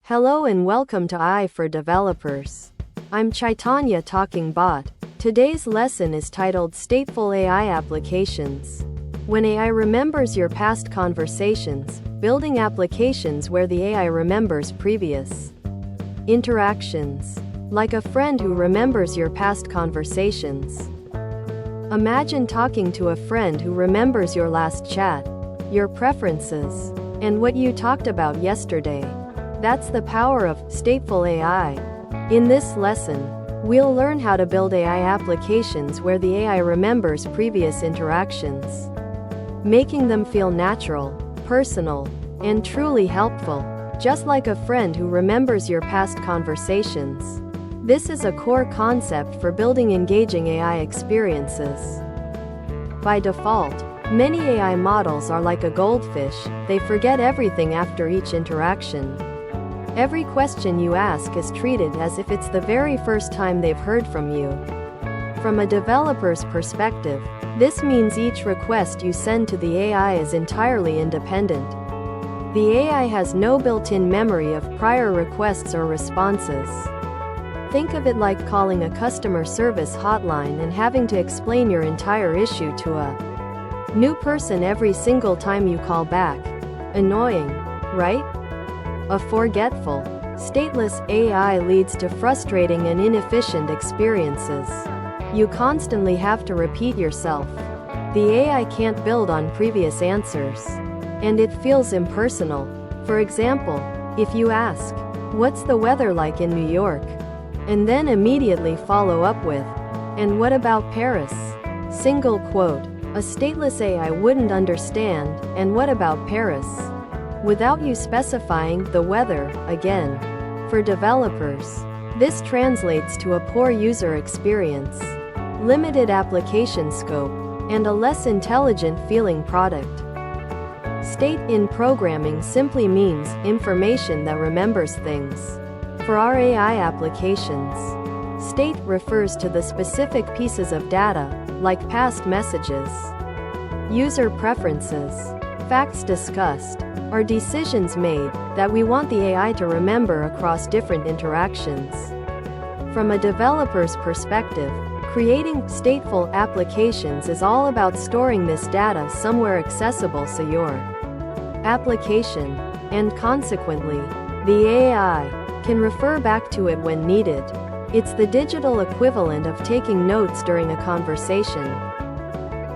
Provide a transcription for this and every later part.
Hello and welcome to AI for Developers. I'm Chaitanya talking bot. Today's lesson is titled Stateful AI Applications. When AI remembers your past conversations, building applications where the AI remembers previous interactions. Like a friend who remembers your past conversations. Imagine talking to a friend who remembers your last chat, your preferences, and what you talked about yesterday. That's the power of Stateful AI. In this lesson, we'll learn how to build AI applications where the AI remembers previous interactions, making them feel natural, personal, and truly helpful, just like a friend who remembers your past conversations. This is a core concept for building engaging AI experiences. By default, many AI models are like a goldfish, they forget everything after each interaction. Every question you ask is treated as if it's the very first time they've heard from you. From a developer's perspective, this means each request you send to the AI is entirely independent. The AI has no built-in memory of prior requests or responses. Think of it like calling a customer service hotline and having to explain your entire issue to a new person every single time you call back. Annoying, right? A forgetful, stateless AI leads to frustrating and inefficient experiences. You constantly have to repeat yourself. The AI can't build on previous answers. And it feels impersonal. For example, if you ask, "What's the weather like in New York?" and then immediately follow up with, "And what about Paris?" Single quote. A stateless AI wouldn't understand, "And what about Paris?" without you specifying the weather again. For developers, this translates to a poor user experience, limited application scope, and a less intelligent feeling product. State in programming simply means information that remembers things. For our AI applications, state refers to the specific pieces of data, like past messages, user preferences, facts discussed, or decisions made, that we want the AI to remember across different interactions. From a developer's perspective, creating stateful applications is all about storing this data somewhere accessible so your application, and consequently, the AI, can refer back to it when needed. It's the digital equivalent of taking notes during a conversation.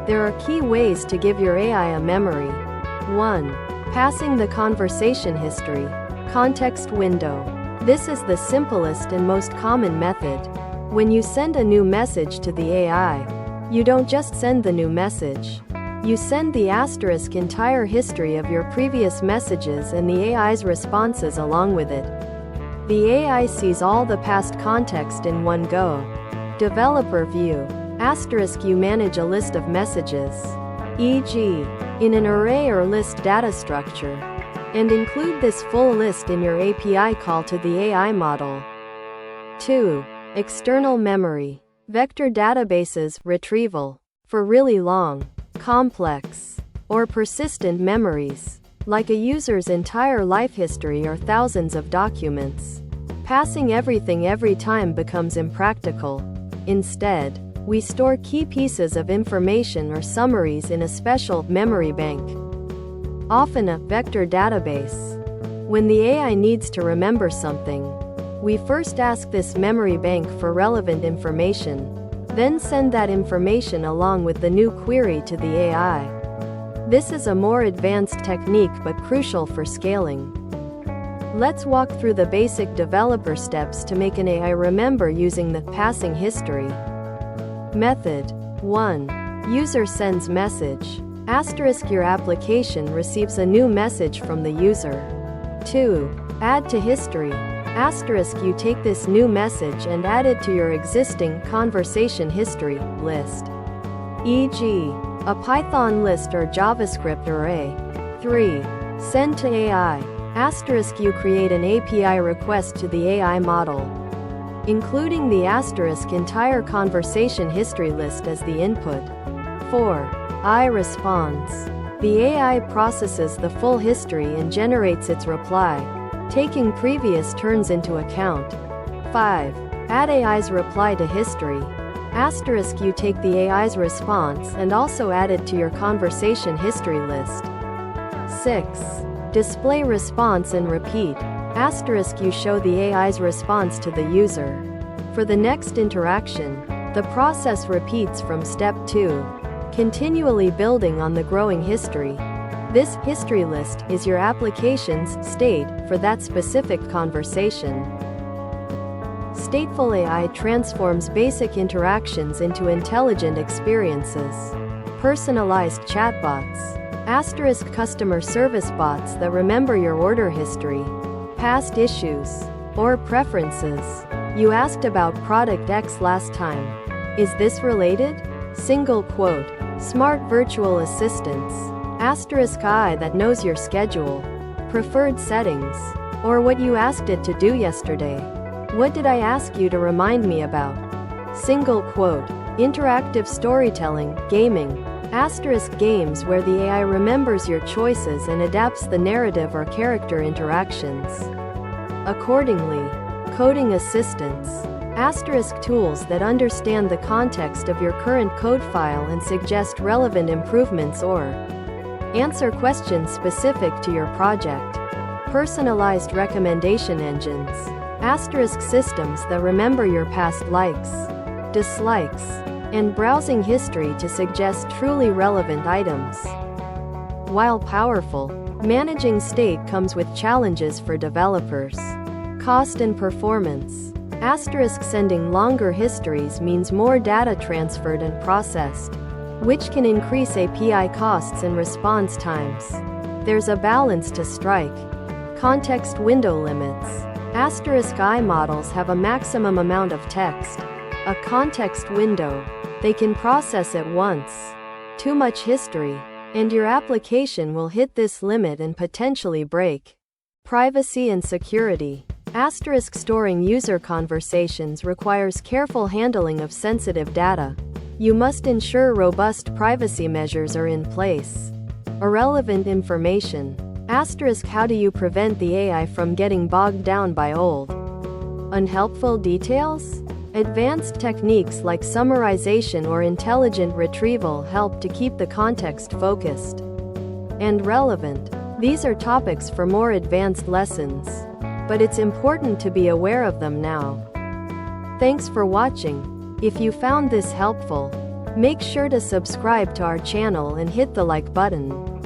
There are key ways to give your AI a memory. 1. Passing the conversation history, context window. This is the simplest and most common method. When you send a new message to the AI, you don't just send the new message. You send the asterisk entire history of your previous messages and the AI's responses along with it. The AI sees all the past context in one go. Developer view. Asterisk you manage a list of messages, e.g., in an array or list data structure, and include this full list in your API call to the AI model. 2. External memory. Vector databases, retrieval. For really long, complex, or persistent memories, like a user's entire life history or thousands of documents. Passing everything every time becomes impractical. Instead, we store key pieces of information or summaries in a special memory bank, often a vector database. When the AI needs to remember something, we first ask this memory bank for relevant information, then send that information along with the new query to the AI. This is a more advanced technique but crucial for scaling. Let's walk through the basic developer steps to make an AI remember using the passing history. Method 1. User sends message. Asterisk your application receives a new message from the user. 2. Add to history. Asterisk you take this new message and add it to your existing conversation history list, e.g., a Python list or JavaScript array. 3. Send to AI. Asterisk you create an API request to the AI model, including the asterisk entire conversation history list as the input. 4. AI responds. The AI processes the full history and generates its reply. taking previous turns into account. 5. Add AI's reply to history. Asterisk you take the AI's response and also add it to your conversation history list. 6. Display response and repeat. Asterisk you show the AI's response to the user. For the next interaction, the process repeats from step 2, continually building on the growing history. This history list is your application's state for that specific conversation. Stateful AI transforms basic interactions into intelligent experiences. Personalized chatbots. Asterisk customer service bots that remember your order history, past issues, or preferences. You asked about product X last time. Is this related? Single quote. Smart virtual assistants. Asterisk I that knows your schedule, preferred settings, or what you asked it to do yesterday. What did I ask you to remind me about? Single quote. Interactive storytelling, gaming. Asterisk games where the AI remembers your choices and adapts the narrative or character interactions accordingly. Coding assistants. Asterisk tools that understand the context of your current code file and suggest relevant improvements or answer questions specific to your project. Personalized recommendation engines. Asterisk systems that remember your past likes, dislikes, and browsing history to suggest truly relevant items. While powerful, managing state comes with challenges for developers. Cost and performance. Asterisk sending longer histories means more data transferred and processed, which can increase API costs and response times. There's a balance to strike. Context window limits. Asterisk I models have a maximum amount of text, a context window. They can process at once. Too much history, and your application will hit this limit and potentially break. Privacy and security. Asterisk storing user conversations requires careful handling of sensitive data. You must ensure robust privacy measures are in place. Irrelevant information. Asterisk how do you prevent the AI from getting bogged down by old, unhelpful details? Advanced techniques like summarization or intelligent retrieval help to keep the context focused and relevant. These are topics for more advanced lessons, but it's important to be aware of them now. Thanks for watching. If you found this helpful, make sure to subscribe to our channel and hit the like button.